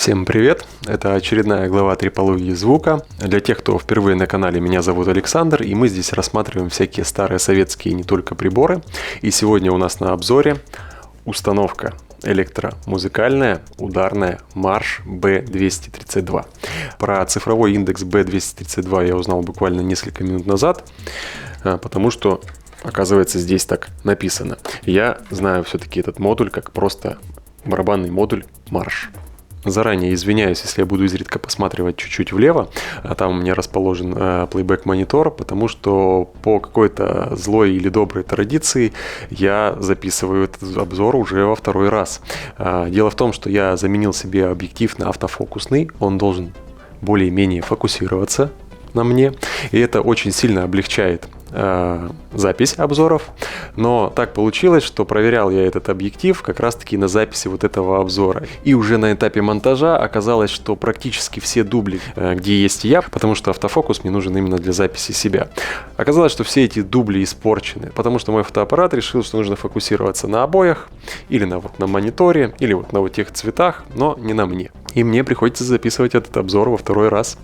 Всем привет! Это очередная глава трипологии звука. Для тех, кто впервые на канале, меня зовут Александр, и мы здесь рассматриваем всякие старые советские и не только приборы. И сегодня у нас на обзоре установка электромузыкальная ударная Marsh B232. Про цифровой индекс B232 я узнал буквально несколько минут назад, потому что, оказывается, здесь так написано. Я знаю все-таки этот модуль как просто барабанный модуль Marsh. Заранее извиняюсь, если я буду изредка посматривать чуть-чуть влево, а там у меня расположен плейбэк-монитор, потому что по какой-то злой или доброй традиции я записываю этот обзор уже во второй раз. Дело в том, что я заменил себе объектив на автофокусный, он должен более-менее фокусироваться на мне, и это очень сильно облегчает запись обзоров, но так получилось, что проверял я этот объектив как раз таки на записи вот этого обзора, и уже на этапе монтажа оказалось, что практически все дубли, где есть я, потому что автофокус мне нужен именно для записи себя, оказалось, что все эти дубли испорчены, потому что мой фотоаппарат решил, что нужно фокусироваться на обоях или на мониторе, или вот на вот тех цветах, но не на мне. И мне приходится записывать этот обзор во второй раз.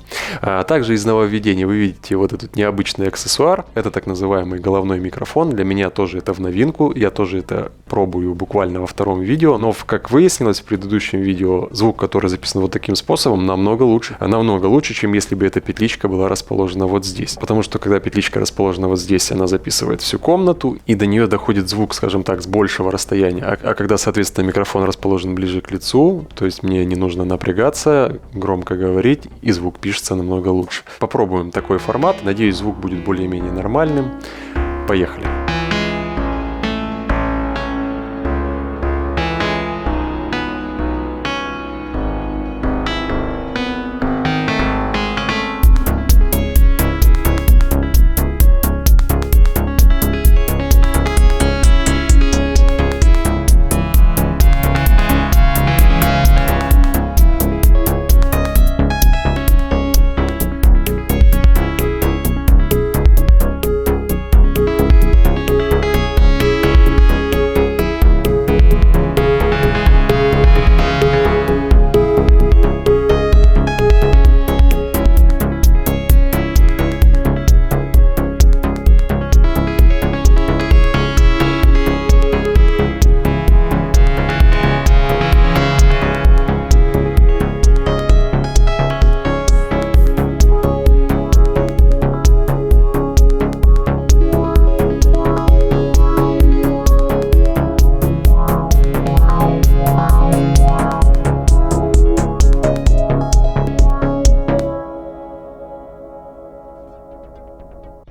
Также из нововведений вы видите вот этот необычный аксессуар. Это так называемый головной микрофон. Для меня тоже это в новинку. Я тоже это пробую буквально во втором видео. Но, как выяснилось в предыдущем видео, звук, который записан вот таким способом, намного лучше. Намного лучше, чем если бы эта петличка была расположена вот здесь. Потому что, когда петличка расположена вот здесь, она записывает всю комнату, и до нее доходит звук, скажем так, с большего расстояния. А когда, соответственно, микрофон расположен ближе к лицу, то есть мне не нужно напрягаться, громко говорить, и звук пишется намного лучше. Попробуем такой формат. Надеюсь, звук будет более-менее нормальным. Поехали!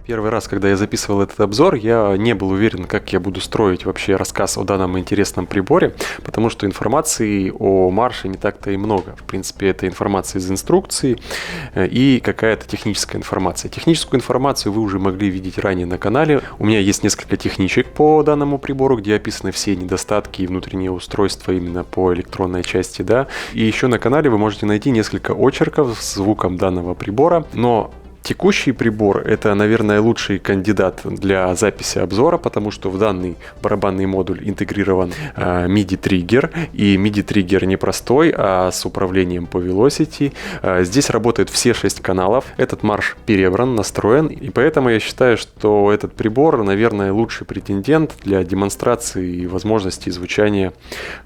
Первый раз, когда я записывал этот обзор, я не был уверен, как я буду строить вообще рассказ о данном интересном приборе, потому что информации о Marsh не так-то и много. В принципе, это информация из инструкции и какая-то техническая информация. Техническую информацию вы уже могли видеть ранее на канале. У меня есть несколько техничек по данному прибору, где описаны все недостатки и внутренние устройства именно по электронной части, да. И еще на канале вы можете найти несколько очерков с звуком данного прибора, но текущий прибор – это, наверное, лучший кандидат для записи обзора, потому что в данный барабанный модуль интегрирован MIDI-триггер, и MIDI-триггер не простой, а с управлением по Velocity. Здесь работают все 6 каналов. Этот Marsh перебран, настроен, и поэтому я считаю, что этот прибор, наверное, лучший претендент для демонстрации и возможностей звучания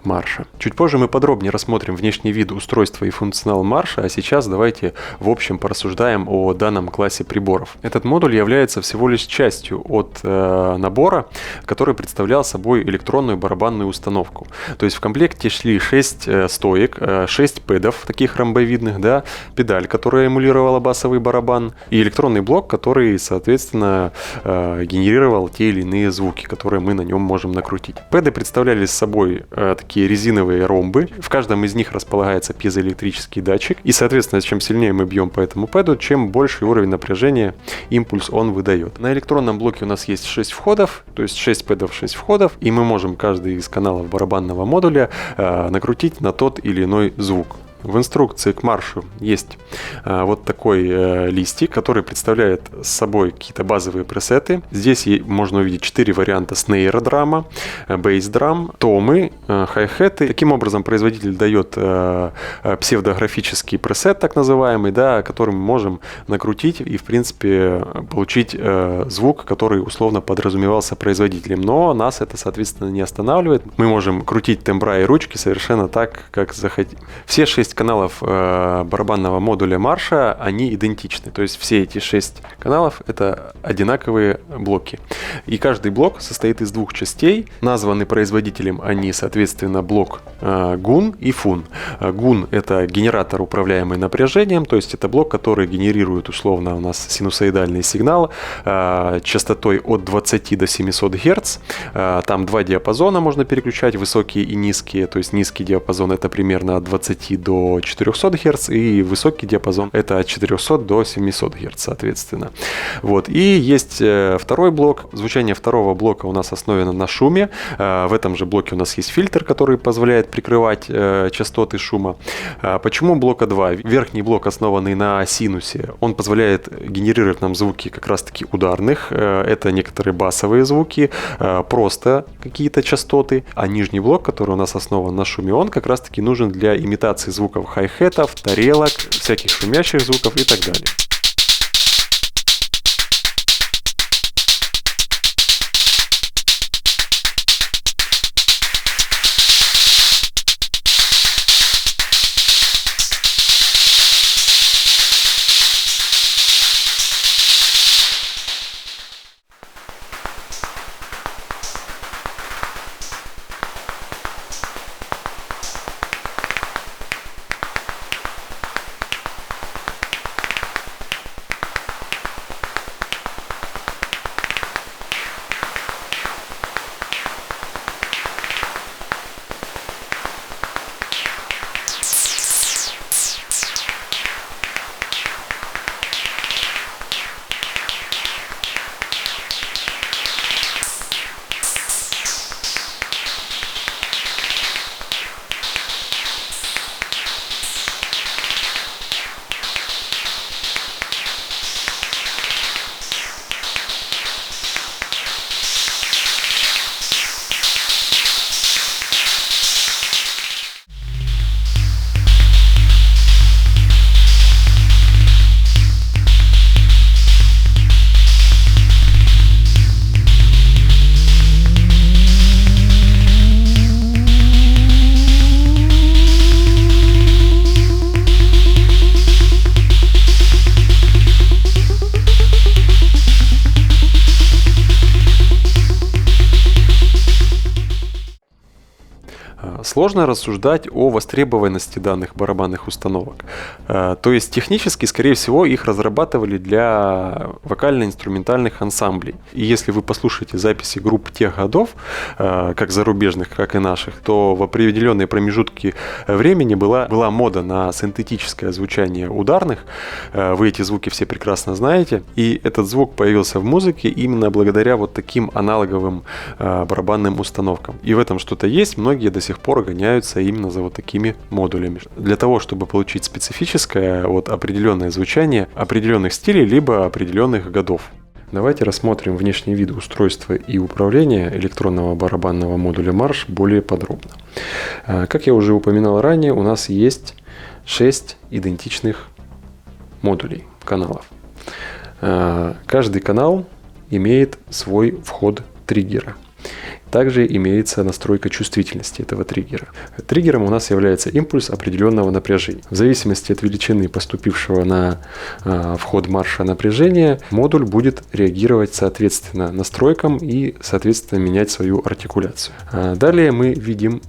Marsh. Чуть позже мы подробнее рассмотрим внешний вид устройства и функционал Marsh, а сейчас давайте в общем порассуждаем о данном классе приборов. Этот модуль является всего лишь частью от набора, который представлял собой электронную барабанную установку. То есть в комплекте шли 6 стоек, 6 пэдов, таких ромбовидных, да, педаль, которая эмулировала басовый барабан, и электронный блок, который, соответственно, генерировал те или иные звуки, которые мы на нем можем накрутить. Пэды представляли собой такие резиновые ромбы. В каждом из них располагается пьезоэлектрический датчик, и, соответственно, чем сильнее мы бьем по этому пэду, чем больше уровень напряжения импульс он выдает. На электронном блоке у нас есть 6 входов, то есть 6 пэдов, 6 входов, и мы можем каждый из каналов барабанного модуля накрутить на тот или иной звук. В инструкции к маршу есть вот такой листик, который представляет собой какие-то базовые пресеты. Здесь можно увидеть 4 варианта снейра-драма, бейс-драм, томы, хай-хеты. Таким образом, производитель дает псевдографический пресет, так называемый, да, который мы можем накрутить и, в принципе, получить звук, который условно подразумевался производителем. Но нас это, соответственно, не останавливает. Мы можем крутить тембра и ручки совершенно так, как захотим. Все 6 каналов барабанного модуля марша, они идентичны. То есть все эти 6 каналов — это одинаковые блоки. И каждый блок состоит из 2 частей. Названы производителем они, соответственно, блок GUN и FUN. GUN — это генератор, управляемый напряжением, то есть это блок, который генерирует условно у нас синусоидальный сигнал частотой от 20 до 700 Гц. Там 2 диапазона можно переключать, высокие и низкие. То есть низкий диапазон — это примерно от 20 до 400 Гц, и высокий диапазон — это от 400 до 700 Гц, соответственно. Вот. И есть второй блок. Звучание второго блока у нас основано на шуме. В этом же блоке у нас есть фильтр, который позволяет прикрывать частоты шума. Почему блока 2? Верхний блок, основанный на синусе, он позволяет генерировать нам звуки как раз-таки ударных. Это некоторые басовые звуки, просто какие-то частоты. А нижний блок, который у нас основан на шуме, он как раз-таки нужен для имитации звуков хай-хетов, тарелок, всяких шумящих звуков и так далее. Сложно рассуждать о востребованности данных барабанных установок. То есть технически, скорее всего, их разрабатывали для вокально-инструментальных ансамблей. И если вы послушаете записи групп тех годов, как зарубежных, как и наших, то в определенные промежутки времени была мода на синтетическое звучание ударных. Вы эти звуки все прекрасно знаете. И этот звук появился в музыке именно благодаря вот таким аналоговым барабанным установкам. И в этом что-то есть. Многие до сих пор гоняются именно за вот такими модулями. Для того, чтобы получить специфическое, вот определенное звучание определенных стилей, либо определенных годов. Давайте рассмотрим внешний вид устройства и управления электронного барабанного модуля Marsh более подробно. Как я уже упоминал ранее, у нас есть 6 идентичных модулей, каналов. Каждый канал имеет свой вход триггера. Также имеется настройка чувствительности этого триггера. Триггером у нас является импульс определенного напряжения. В зависимости от величины поступившего на вход марша напряжения, модуль будет реагировать соответственно настройкам и соответственно менять свою артикуляцию. Далее мы видим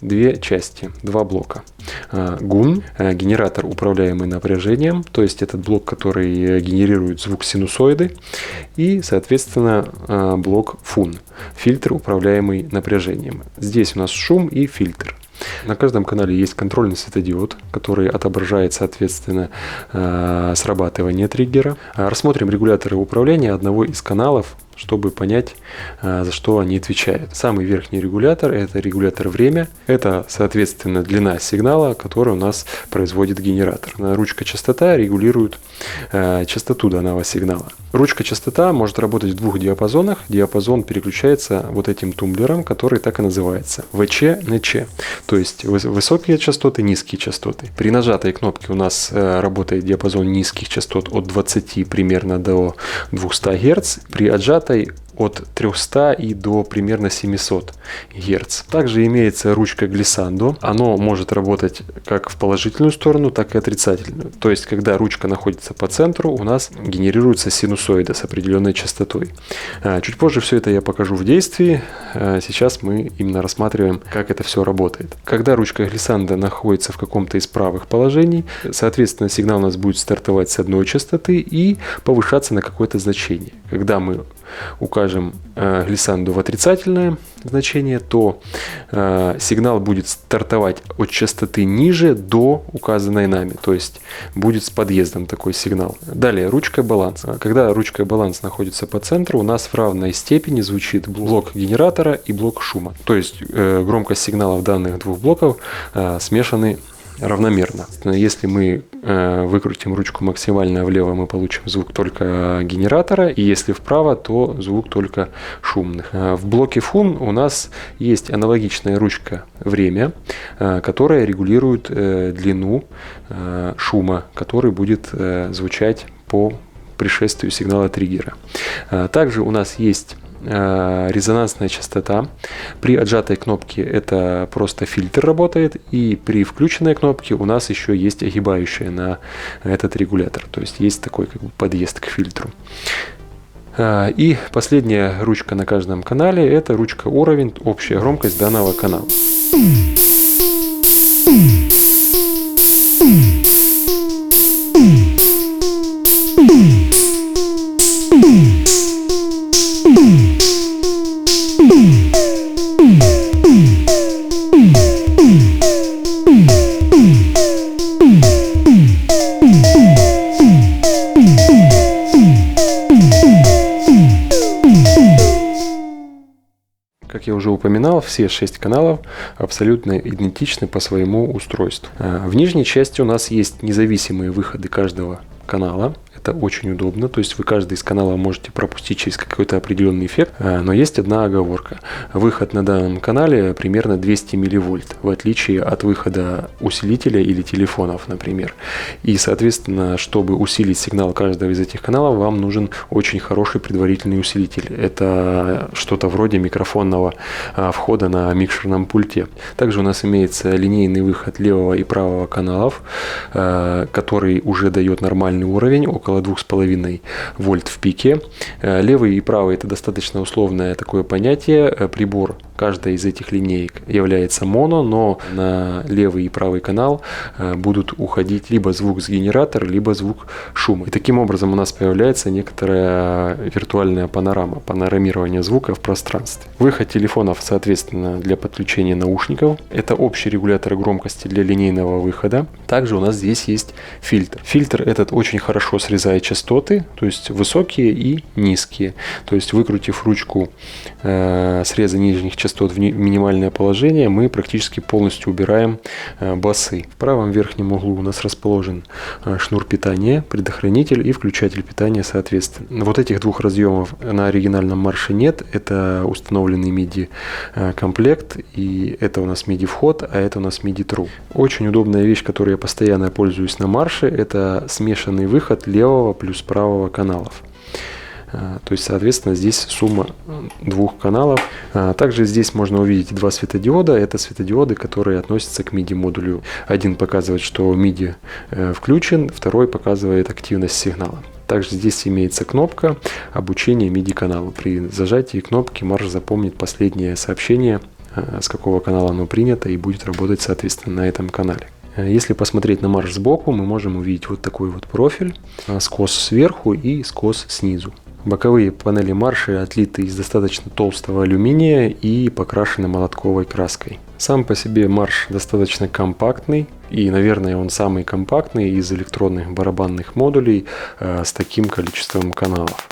две части, два блока. GUN, генератор, управляемый напряжением, то есть этот блок, который генерирует звук синусоиды, и, соответственно, блок FUN, фильтр, управляемый напряжением. Здесь у нас шум и фильтр. На каждом канале есть контрольный светодиод, который отображает, соответственно, срабатывание триггера. Рассмотрим регуляторы управления одного из каналов чтобы понять, за что они отвечают. Самый верхний регулятор – это регулятор время. Это, соответственно, длина сигнала, который у нас производит генератор. Ручка частота регулирует частоту данного сигнала. Ручка частота может работать в двух диапазонах. Диапазон переключается вот этим тумблером, который так и называется – ВЧ на Ч. То есть высокие частоты, низкие частоты. При нажатой кнопке у нас работает диапазон низких частот от 20 примерно до 200 Гц. При отжатой от 300 и до примерно 700 Гц. Также имеется ручка глиссандо. Оно может работать как в положительную сторону, так и отрицательную. То есть, когда ручка находится по центру, у нас генерируется синусоида с определенной частотой. Чуть позже все это я покажу в действии. Сейчас мы именно рассматриваем, как это все работает. Когда ручка глиссандо находится в каком-то из правых положений, соответственно, сигнал у нас будет стартовать с одной частоты и повышаться на какое-то значение. Когда мы укажем глиссанду в отрицательное значение, то сигнал будет стартовать от частоты ниже до указанной нами, то есть будет с подъездом такой сигнал. Далее ручка баланс. Когда ручка баланс находится по центру, у нас в равной степени звучит блок генератора и блок шума. То есть громкость сигналов данных двух блоков смешаны равномерно. Если мы выкрутим ручку максимально влево, мы получим звук только генератора, и если вправо, то звук только шумных. В блоке фун у нас есть аналогичная ручка время, которая регулирует длину шума, который будет звучать по пришествию сигнала триггера. Также у нас есть резонансная частота. При отжатой кнопке это просто фильтр работает, и при включенной кнопке у нас еще есть огибающая на этот регулятор, то есть есть такой как бы подъезд к фильтру. И последняя ручка на каждом канале — это ручка уровень, общая громкость данного канала. Как я уже упоминал, все 6 каналов абсолютно идентичны по своему устройству. В нижней части у нас есть независимые выходы каждого канала. Это очень удобно, то есть вы каждый из каналов можете пропустить через какой-то определенный эффект, но есть одна оговорка. Выход на данном канале примерно 200 милливольт, в отличие от выхода усилителя или телефонов, например. И, соответственно, чтобы усилить сигнал каждого из этих каналов, вам нужен очень хороший предварительный усилитель. Это что-то вроде микрофонного входа на микшерном пульте. Также у нас имеется линейный выход левого и правого каналов, который уже дает нормальный уровень, около 2,5 вольт в пике. Левый и правый — это достаточно условное такое понятие. Прибор каждой из этих линеек является моно, но на левый и правый канал будут уходить либо звук с генератора, либо звук шума. И таким образом у нас появляется некоторая виртуальная панорама, панорамирование звука в пространстве. Выход телефонов, соответственно, для подключения наушников. Это общий регулятор громкости для линейного выхода. Также у нас здесь есть фильтр. Фильтр этот очень хорошо срезает частоты, то есть высокие и низкие. То есть, выкрутив ручку среза нижних частот в минимальное положение, мы практически полностью убираем басы. В правом верхнем углу у нас расположен шнур питания, предохранитель и включатель питания соответственно. Вот этих двух разъемов на оригинальном марше нет. Это установленный MIDI комплект, и это у нас MIDI вход, а это у нас MIDI true. Очень удобная вещь, которой я постоянно пользуюсь на марше, это смешанный выход левого плюс правого каналов. То есть, соответственно, здесь сумма двух каналов. Также здесь можно увидеть два светодиода. Это светодиоды, которые относятся к MIDI модулю. Один показывает, что MIDI включен, второй показывает активность сигнала. Также здесь имеется кнопка обучения MIDI каналу. При зажатии кнопки марш запомнит последнее сообщение, с какого канала оно принято, и будет работать, соответственно, на этом канале. Если посмотреть на марш сбоку, мы можем увидеть вот такой вот профиль, скос сверху и скос снизу. Боковые панели марша отлиты из достаточно толстого алюминия и покрашены молотковой краской. Сам по себе марш достаточно компактный, и, наверное, он самый компактный из электронных барабанных модулей с таким количеством каналов.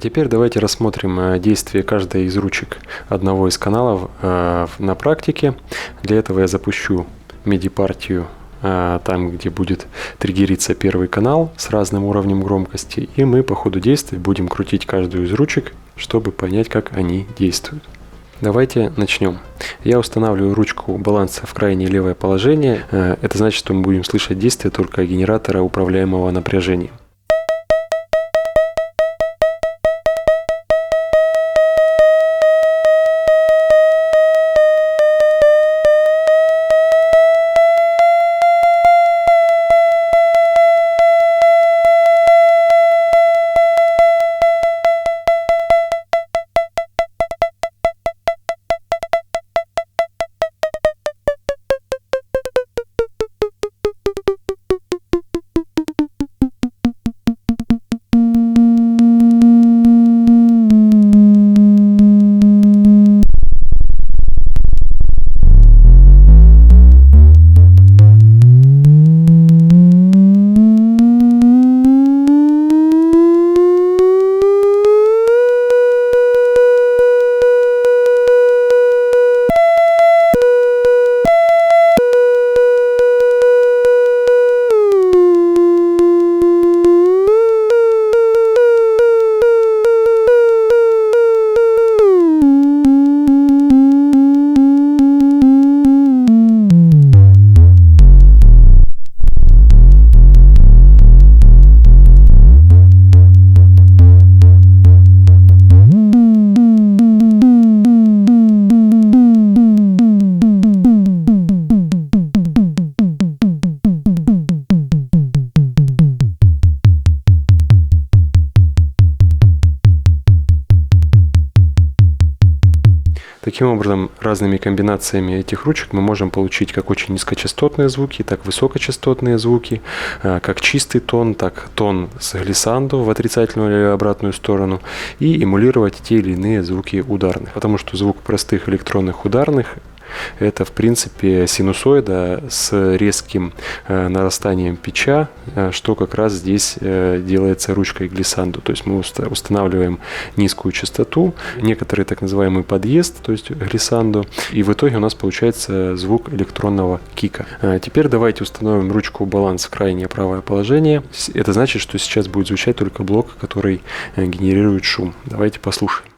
Теперь давайте рассмотрим действие каждой из ручек одного из каналов на практике. Для этого я запущу MIDI-партию там, где будет триггериться первый канал с разным уровнем громкости, и мы по ходу действия будем крутить каждую из ручек, чтобы понять, как они действуют. Давайте начнем. Я устанавливаю ручку баланса в крайнее левое положение. Это значит, что мы будем слышать действие только генератора управляемого напряжением. Таким образом, разными комбинациями этих ручек мы можем получить как очень низкочастотные звуки, так и высокочастотные звуки, как чистый тон, так тон с глиссандо в отрицательную или обратную сторону, и эмулировать те или иные звуки ударных. Потому что звук простых электронных ударных — это, в принципе, синусоида с резким нарастанием питча, что как раз здесь делается ручкой глиссандо. То есть мы устанавливаем низкую частоту, некоторый так называемый подъезд, то есть глиссандо, и в итоге у нас получается звук электронного кика. Теперь давайте установим ручку баланс в крайнее правое положение. Это значит, что сейчас будет звучать только блок, который генерирует шум. Давайте послушаем.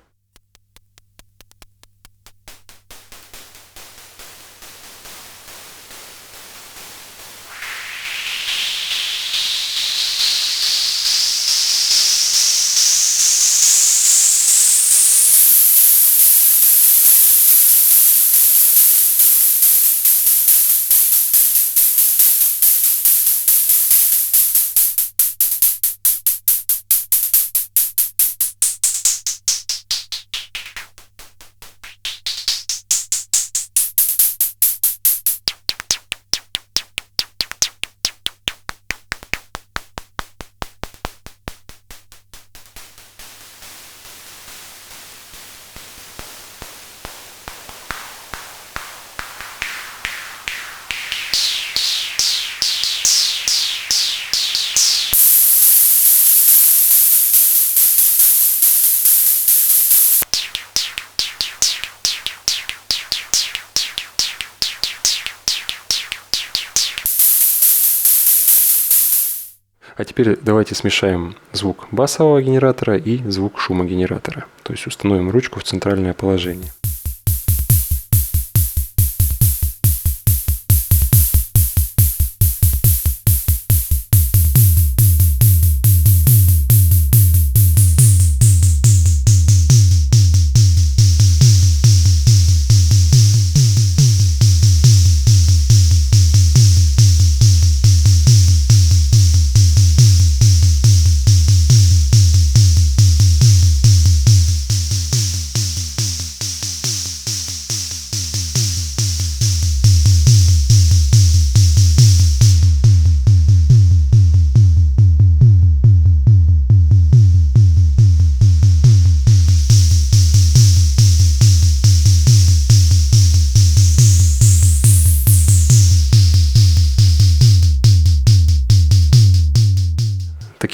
А теперь давайте смешаем звук басового генератора и звук шумогенератора. То есть установим ручку в центральное положение.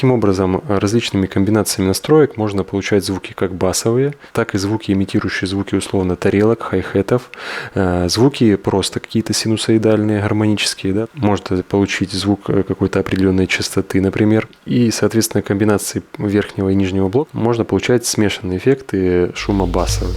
Таким образом, различными комбинациями настроек можно получать звуки как басовые, так и звуки, имитирующие звуки условно тарелок, хай-хетов, звуки просто какие-то синусоидальные, гармонические, да? Можно получить звук какой-то определенной частоты, например. И, соответственно, комбинации верхнего и нижнего блока можно получать смешанные эффекты шума басовый.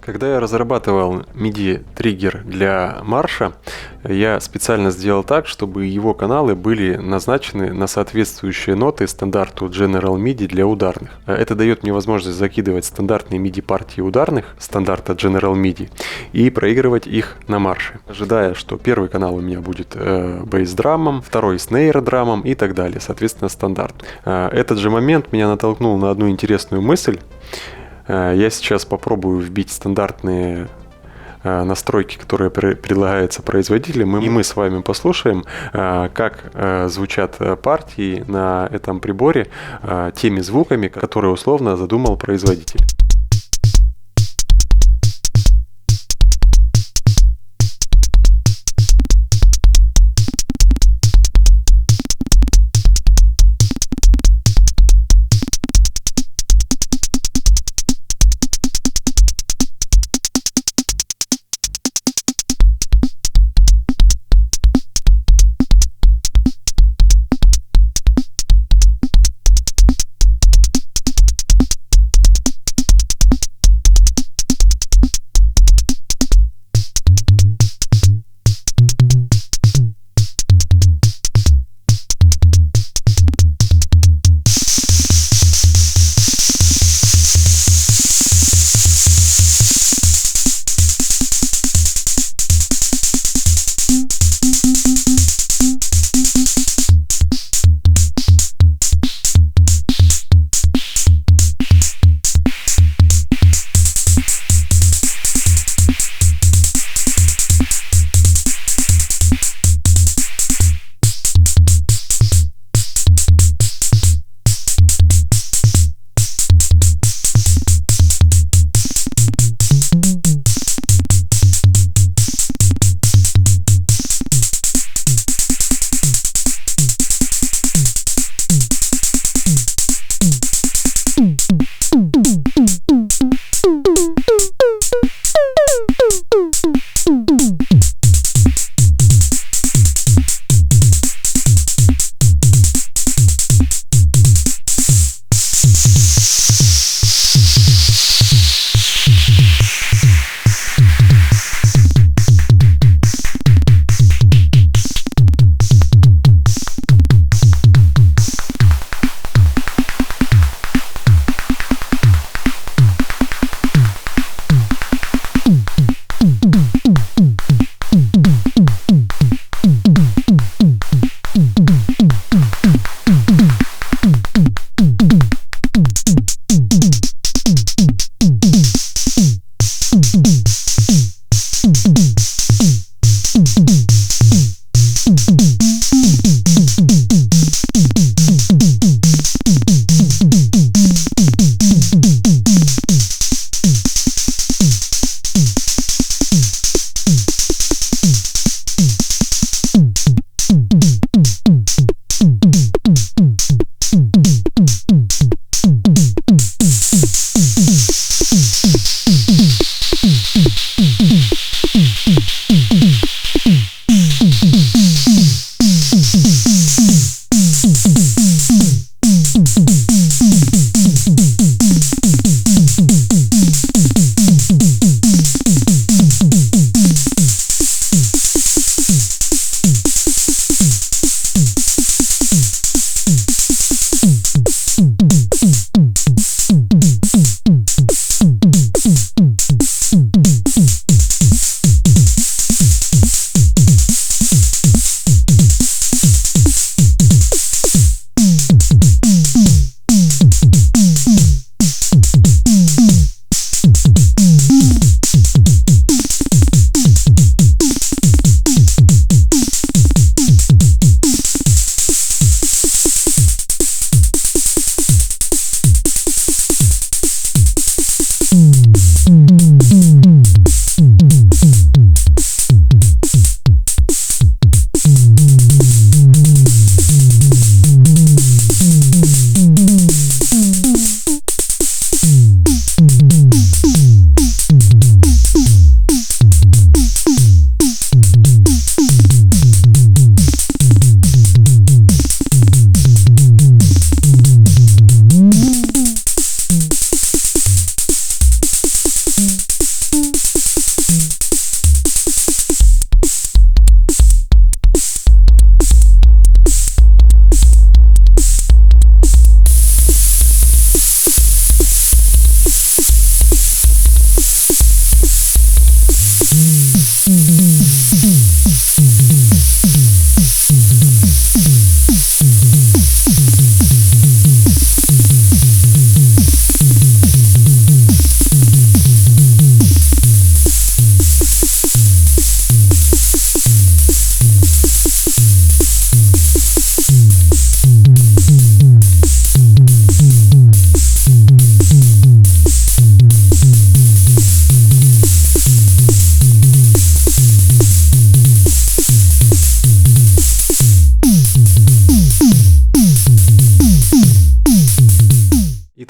Когда я разрабатывал MIDI-триггер для марша, я специально сделал так, чтобы его каналы были назначены на соответствующие ноты стандарту General MIDI для ударных. Это дает мне возможность закидывать стандартные MIDI-партии ударных стандарта General MIDI и проигрывать их на марше, ожидая, что первый канал у меня будет бейс-драмом, второй снейр-драмом и так далее, соответственно, стандарт. Этот же момент меня натолкнул на одну интересную мысль. Я сейчас попробую вбить стандартные настройки, которые предлагаются производителем, и мы с вами послушаем, как звучат партии на этом приборе теми звуками, которые условно задумал производитель.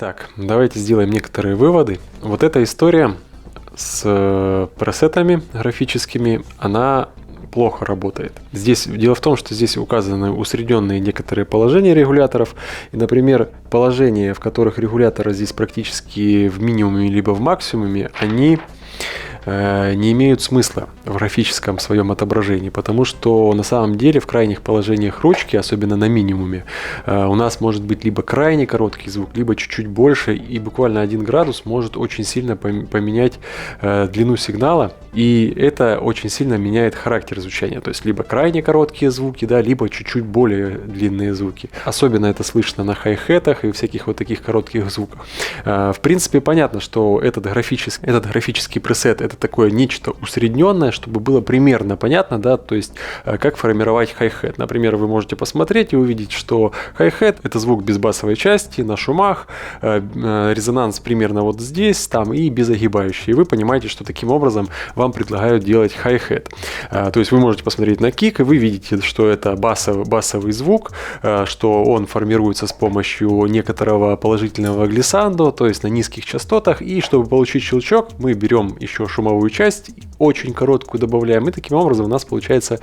Итак, давайте сделаем некоторые выводы. Вот эта история с пресетами графическими, она плохо работает. Здесь дело в том, что здесь указаны усредненные некоторые положения регуляторов. И, например, положения, в которых регуляторы здесь практически в минимуме либо в максимуме, они не имеют смысла в графическом своем отображении, потому что на самом деле в крайних положениях ручки, особенно на минимуме, у нас может быть либо крайне короткий звук, либо чуть-чуть больше, и буквально 1 градус может очень сильно поменять длину сигнала, и это очень сильно меняет характер звучания, то есть либо крайне короткие звуки, да, либо чуть-чуть более длинные звуки. Особенно это слышно на хай-хетах и всяких вот таких коротких звуках. В принципе, понятно, что этот графический пресет — это такое нечто усредненное, чтобы было примерно понятно, да, то есть как формировать хай-хет. Например, вы можете посмотреть и увидеть, что хай-хет — это звук без басовой части, на шумах, резонанс примерно вот здесь, там, и без огибающей. И вы понимаете, что таким образом вам предлагают делать хай-хет. То есть вы можете посмотреть на кик, и вы видите, что это басовый звук, что он формируется с помощью некоторого положительного глиссандо, то есть на низких частотах, и чтобы получить щелчок, мы берем еще шумовую часть, очень короткую добавляем, и таким образом у нас получается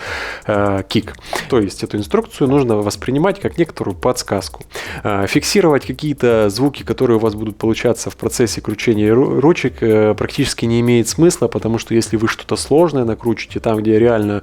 кик. То есть эту инструкцию нужно воспринимать как некоторую подсказку. Фиксировать какие-то звуки, которые у вас будут получаться в процессе кручения ручек, практически не имеет смысла, потому что если вы что-то сложное накручите, там, где реально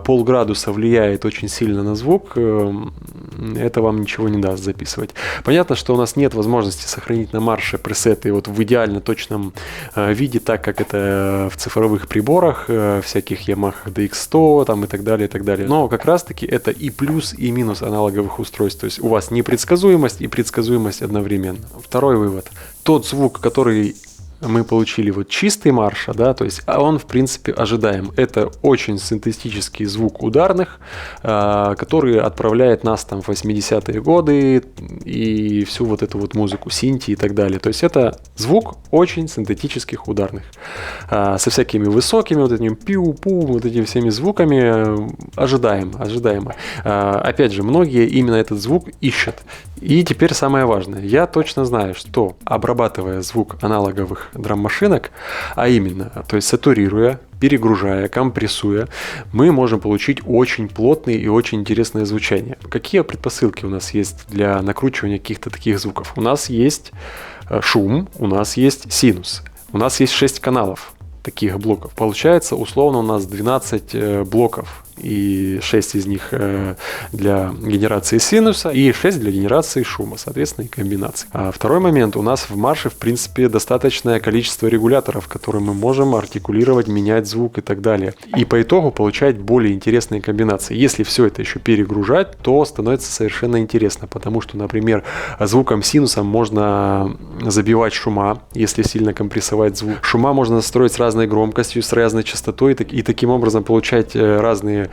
полградуса влияет очень сильно на звук, это вам ничего не даст записывать. Понятно, что у нас нет возможности сохранить на марше пресеты вот в идеально точном виде, так как это в цифровых приборах, всяких Yamaha DX100 там, и так далее, и так далее. Но как раз-таки это и плюс, и минус аналоговых устройств. То есть у вас непредсказуемость и предсказуемость одновременно. Второй вывод. Тот звук, который мы получили вот чистый марша, да, то есть он в принципе ожидаем. Это очень синтетический звук ударных, который отправляет нас там в 80-е годы и всю вот эту вот музыку синти и так далее. То есть это звук очень синтетических ударных, со всякими высокими вот этими пиу-пу, вот этими всеми звуками, ожидаемо. Опять же, многие именно этот звук ищут. И теперь самое важное. Я точно знаю, что обрабатывая звук аналоговых драм-машинок, а именно, то есть сатурируя, перегружая, компрессуя, мы можем получить очень плотные и очень интересное звучание. Какие предпосылки у нас есть для накручивания каких-то таких звуков? У нас есть шум, у нас есть синус, у нас есть 6 каналов таких блоков. Получается, условно, у нас 12 блоков. И 6 из них для генерации синуса, и 6 для генерации шума, соответственно, и комбинаций. А второй момент. У нас в марше, в принципе, достаточное количество регуляторов, которые мы можем артикулировать, менять звук и так далее. И по итогу получать более интересные комбинации. Если все это еще перегружать, то становится совершенно интересно, потому что, например, звуком синусом можно забивать шума, если сильно компрессовать звук. Шума можно настроить с разной громкостью, с разной частотой, и таким образом получать разные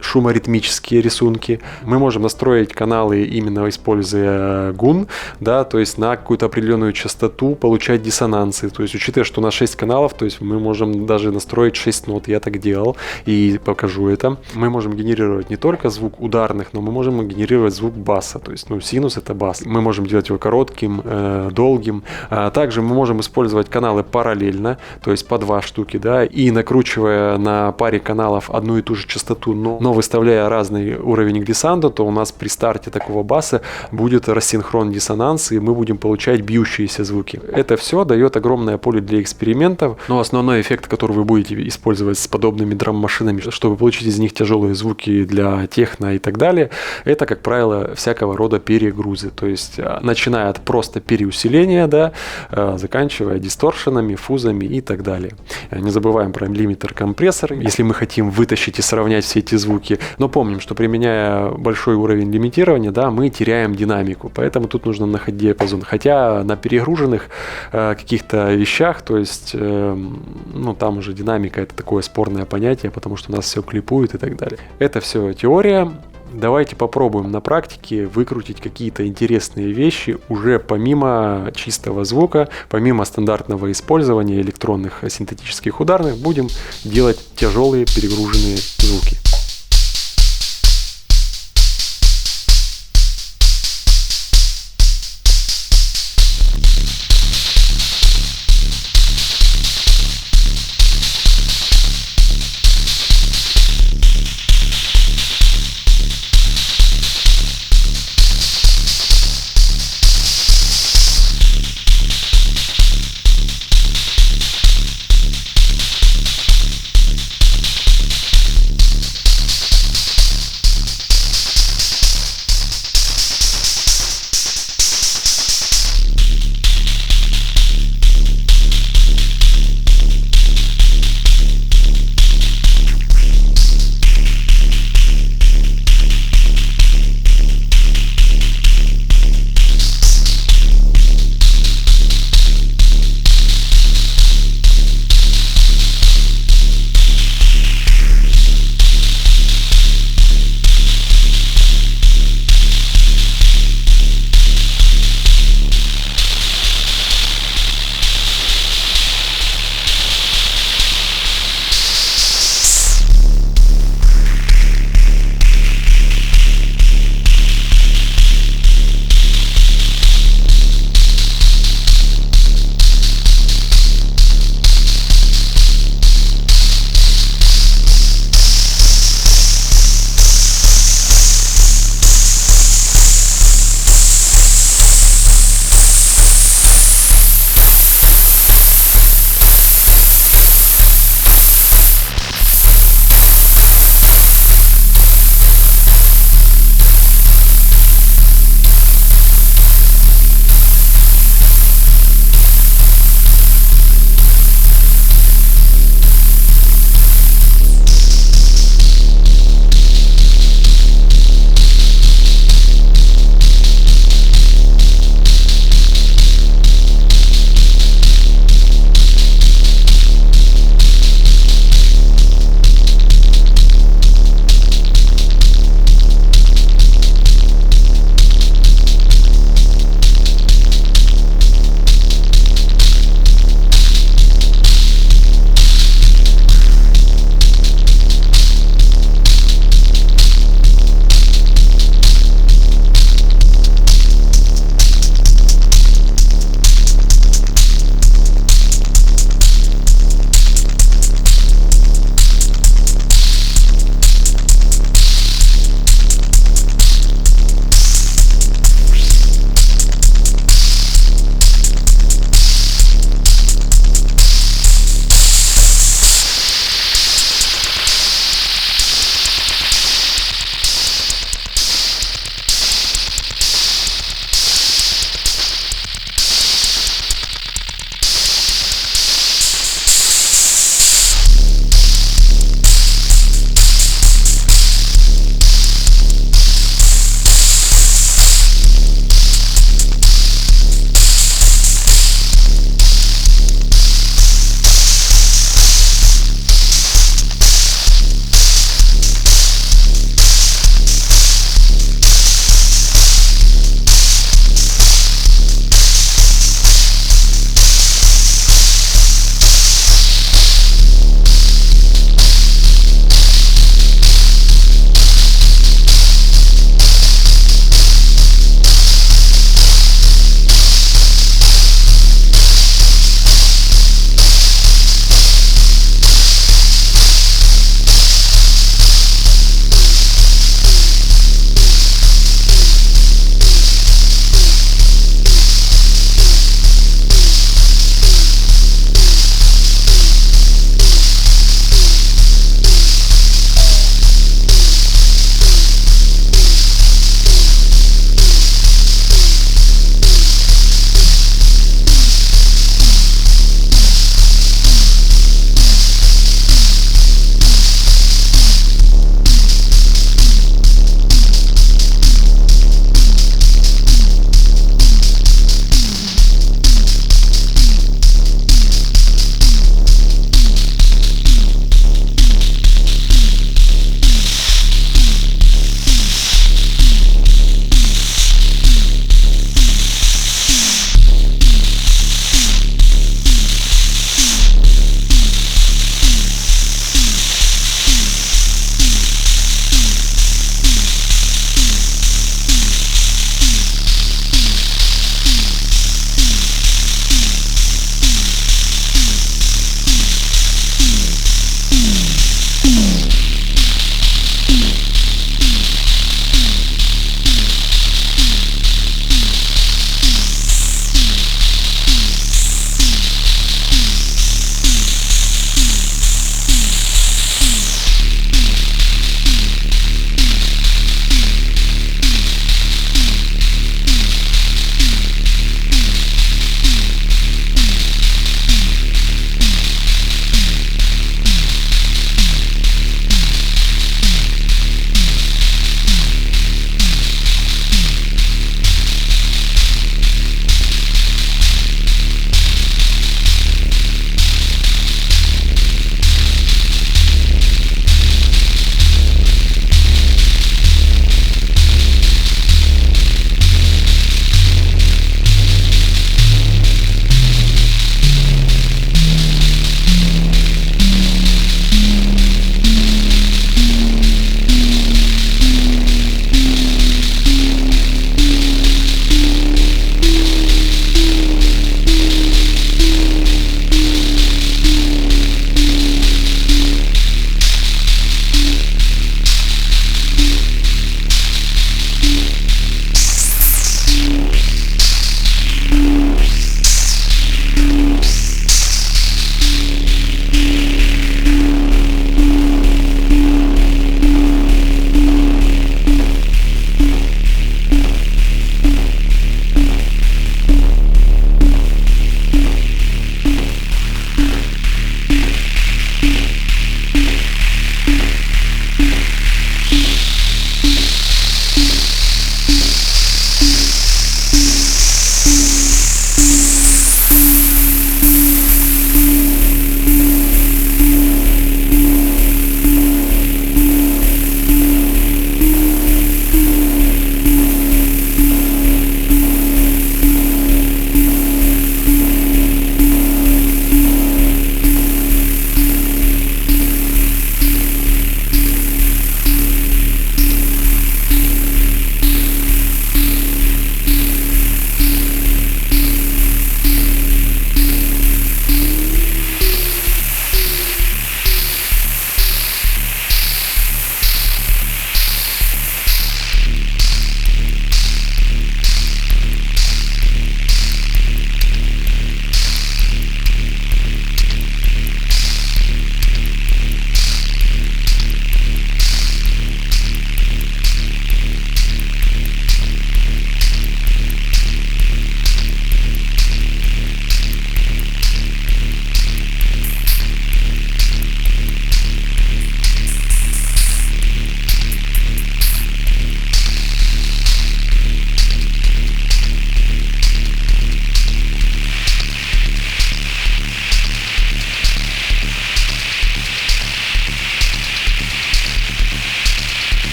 шуморитмические рисунки. Мы можем настроить каналы, именно используя гун, да, то есть на какую-то определенную частоту получать диссонансы. То есть, учитывая, что у нас 6 каналов, то есть мы можем даже настроить 6 нот. Я так делал и покажу это. Мы можем генерировать не только звук ударных, но мы можем генерировать звук баса. То есть, синус — это бас. Мы можем делать его коротким, долгим. Также мы можем использовать каналы параллельно, то есть по 2 штуки, да, и накручивая на паре каналов одну и ту же частоту, но выставляя разный уровень глиссандо, то у нас при старте такого баса будет рассинхрон диссонанс, и мы будем получать бьющиеся звуки. Это все дает огромное поле для экспериментов, но основной эффект, который вы будете использовать с подобными драм-машинами, чтобы получить из них тяжелые звуки для техно и так далее, это, как правило, всякого рода перегрузы, то есть начиная от просто переусиления, да, заканчивая дисторшенами, фузами и так далее. Не забываем про лимитер-компрессор, если мы хотим вытащить и сравнять все эти звуки. Но помним, что применяя большой уровень лимитирования, да, мы теряем динамику, поэтому тут нужно находить диапазон. Хотя на перегруженных каких-то вещах, то есть, там уже динамика — это такое спорное понятие, потому что у нас все клипует и так далее. Это все теория. Давайте попробуем на практике выкрутить какие-то интересные вещи уже помимо чистого звука, помимо стандартного использования электронных синтетических ударных, будем делать тяжелые перегруженные звуки.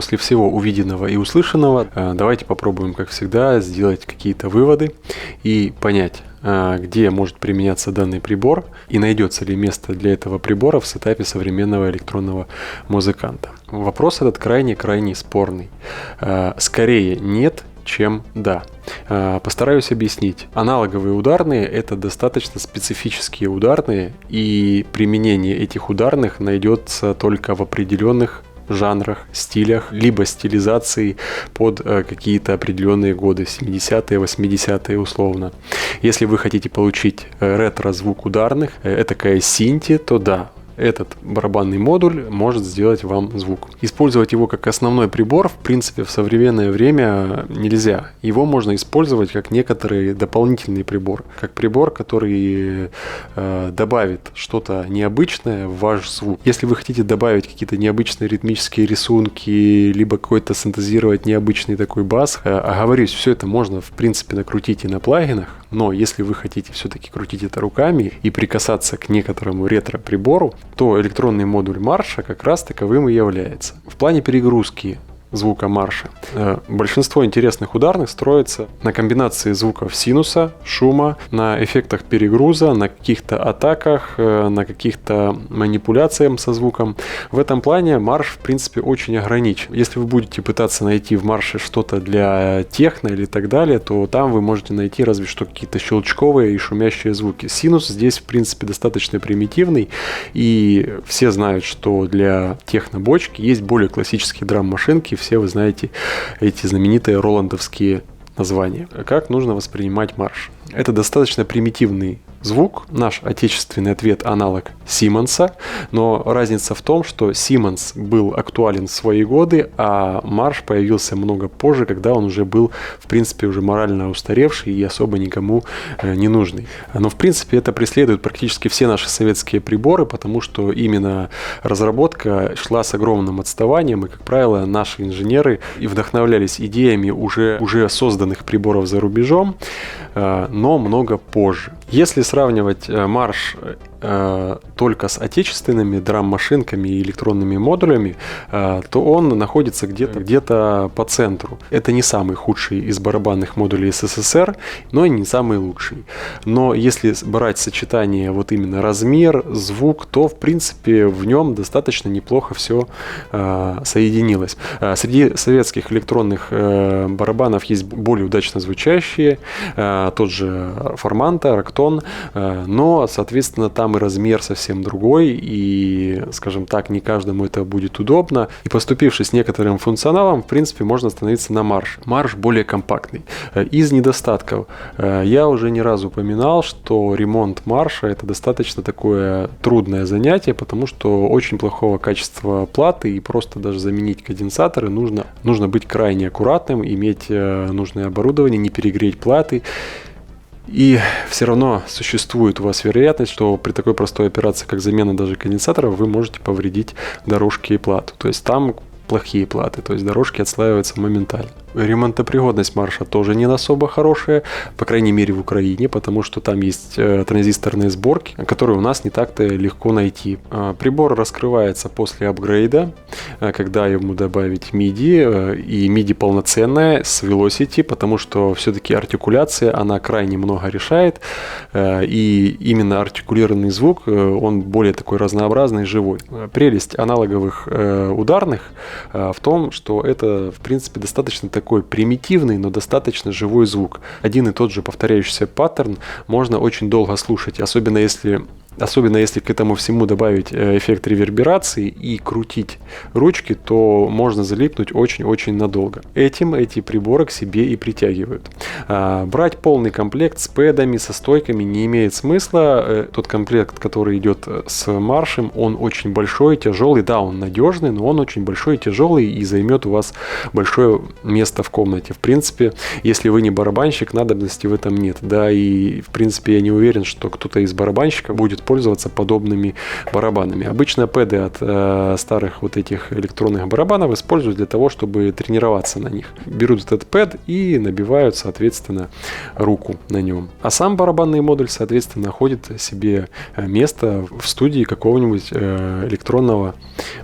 После всего увиденного и услышанного давайте попробуем, как всегда, сделать какие-то выводы и понять, где может применяться данный прибор и найдется ли место для этого прибора в сетапе современного электронного музыканта. Вопрос этот крайне спорный. Скорее нет, чем да. Постараюсь объяснить. Аналоговые ударные — это достаточно специфические ударные, и применение этих ударных найдется только в определенных жанрах, стилях, либо стилизации под какие-то определенные годы, 70-е, 80-е условно. Если вы хотите получить ретро-звук ударных, этакая синти, то да, этот барабанный модуль может сделать вам звук. Использовать его как основной прибор, в принципе, в современное время нельзя. Его можно использовать как некоторый дополнительный прибор. Как прибор, который добавит что-то необычное в ваш звук. Если вы хотите добавить какие-то необычные ритмические рисунки, либо какой-то синтезировать необычный такой бас, оговорюсь, все это можно, в принципе, накрутить и на плагинах. Но если вы хотите все-таки крутить это руками и прикасаться к некоторому ретро-прибору, то электронный модуль марша как раз таковым и является. В плане перегрузки звука марша большинство интересных ударных строится на комбинации звуков синуса, шума, на эффектах перегруза, на каких-то атаках, на каких-то манипуляциях со звуком. В этом плане марш, в принципе, очень ограничен. Если вы будете пытаться найти в марше что-то для техно или так далее, то там вы можете найти разве что какие-то щелчковые и шумящие звуки. Синус здесь, в принципе, достаточно примитивный, и все знают, что для техно-бочки есть более классические драм-машинки. Все вы знаете эти знаменитые роландовские названия. Как нужно воспринимать марш? Это достаточно примитивный звук, наш отечественный ответ-аналог Симмонса, но разница в том, что Симмонс был актуален в свои годы, а марш появился много позже, когда он уже был, в принципе, уже морально устаревший и особо никому не нужный. Но, в принципе, это преследует практически все наши советские приборы, потому что именно разработка шла с огромным отставанием, и, как правило, наши инженеры и вдохновлялись идеями уже созданных приборов за рубежом, но много позже. Если сравнивать марш только с отечественными драм-машинками и электронными модулями, то он находится где-то по центру. Это не самый худший из барабанных модулей СССР, но и не самый лучший. Но если брать сочетание вот именно размер, звук, то в принципе в нем достаточно неплохо все соединилось. Среди советских электронных барабанов есть более удачно звучащие, тот же Форманта, Рактон, но, соответственно, там и размер совсем другой, и, скажем так, не каждому это будет удобно. И поступившись некоторым функционалом, в принципе, можно остановиться на марше. Марш более компактный. Из недостатков я уже не раз упоминал, что ремонт марша — это достаточно такое трудное занятие, потому что очень плохого качества платы, и просто даже заменить конденсаторы нужно быть крайне аккуратным, иметь нужное оборудование, не перегреть платы. И все равно существует у вас вероятность, что при такой простой операции, как замена даже конденсаторов, вы можете повредить дорожки и плату. То есть там плохие платы, то есть дорожки отслаиваются моментально. Ремонтопригодность марша тоже не особо хорошая, по крайней мере в Украине, потому что там есть транзисторные сборки, которые у нас не так-то легко найти. Прибор раскрывается после апгрейда, когда ему добавить MIDI, и MIDI полноценная с Velocity, потому что все-таки артикуляция, она крайне много решает, и именно артикулированный звук, он более такой разнообразный, живой. Прелесть аналоговых ударных в том, что это, в принципе, достаточно такой примитивный, но достаточно живой звук. Один и тот же повторяющийся паттерн можно очень долго слушать, особенно если к этому всему добавить эффект реверберации и крутить ручки, то можно залипнуть очень-очень надолго. Эти приборы к себе и притягивают. Брать полный комплект с пэдами, со стойками не имеет смысла. Тот комплект, который идет с маршем, он очень большой, тяжелый. Да, он надежный, но он очень большой и тяжелый и займет у вас большое место в комнате. В принципе, если вы не барабанщик, надобности в этом нет. Да, и в принципе я не уверен, что кто-то из барабанщиков будет пользоваться подобными барабанами. Обычно пэды от старых вот этих электронных барабанов используют для того, чтобы тренироваться на них. Берут этот пэд и набивают, соответственно, руку на нем. А сам барабанный модуль, соответственно, находит себе место в студии какого-нибудь электронного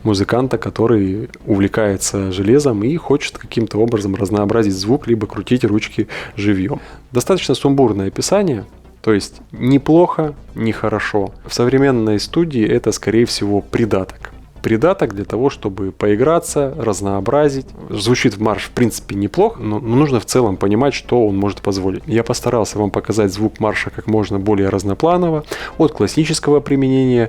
музыканта, который увлекается железом и хочет каким-то образом разнообразить звук, либо крутить ручки живьем. Достаточно сумбурное описание, то есть неплохо, не хорошо. В современной студии это, скорее всего, придаток. Придаток для того, чтобы поиграться, разнообразить. Звучит марш, в принципе, неплохо, но нужно в целом понимать, что он может позволить. Я постарался вам показать звук марша как можно более разнопланово, от классического применения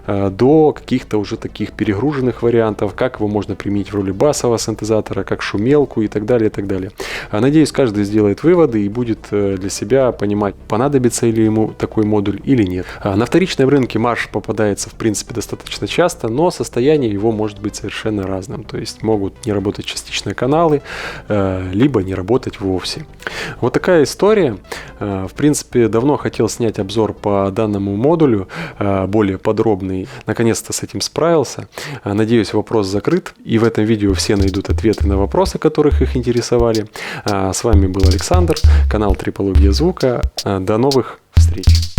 до каких-то уже таких перегруженных вариантов, как его можно применить в роли басового синтезатора, как шумелку и так далее, и так далее. Надеюсь, каждый сделает выводы и будет для себя понимать, понадобится ли ему такой модуль или нет. На вторичном рынке марш попадается, в принципе, достаточно часто, но состояние его может быть совершенно разным. То есть могут не работать частично каналы, либо не работать вовсе. Вот такая история. В принципе, давно хотел снять обзор по данному модулю, более подробный. Наконец-то с этим справился. Надеюсь, вопрос закрыт. И в этом видео все найдут ответы на вопросы, которых их интересовали. С вами был Александр, канал Трипология звука. До новых встреч!